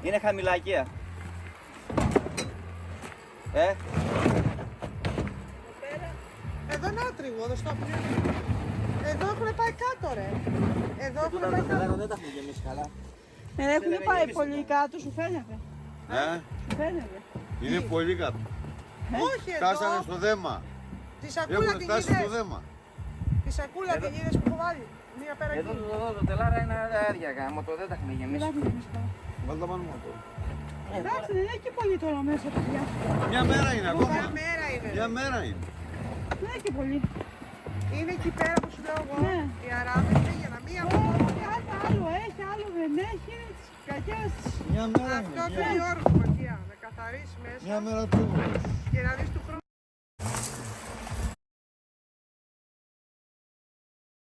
Είναι χαμηλάκια. Εδώ είναι άτριγο, εδώ στο πλοίο. Εδώ έχουν πάει κάτω, ρε. Εδώ έχουν πάει κάτω. Δεν τα έχουμε γεμίσει καλά. Δεν έχουν πάει πολύ κάτω, σου φαίνεται. Σου φαίνεται. Είναι πολύ κάτω. Όχι Φτάσανε εδώ. στο δέμα. Τη σακούλα Έχουν την φτάσει στο είδες. δέμα. Τη σακούλα την είδες που έχω βάλει. Μία πέρα Εδώ εκεί. το τελάρα είναι άδεια γάμο, το δεν τα έχουμε Δεν γεμίσει. τα έχουν γεμίσει καλά. Βάλτε τα πάνω μου αυτό. Εντάξει, δεν έχει και πολύ τώρα μέσα, παιδιά. Μια μέρα είναι Μια ακόμα. μέρα είναι. Μια μέρα είναι. Δεν έχει και πολύ. Είναι εκεί πέρα που σου λέω εγώ. Ναι. Η αράβη πήγαινα. Μία μέρα. Κάτι άλλο έχει, άλλο δεν έχει. Τις κακιές. Μια μέρα Αυτό είναι. θέλει όρκο, Ματία. Να καθαρίσει μέσα Μια μέρα του. και να δεις του χρόνου.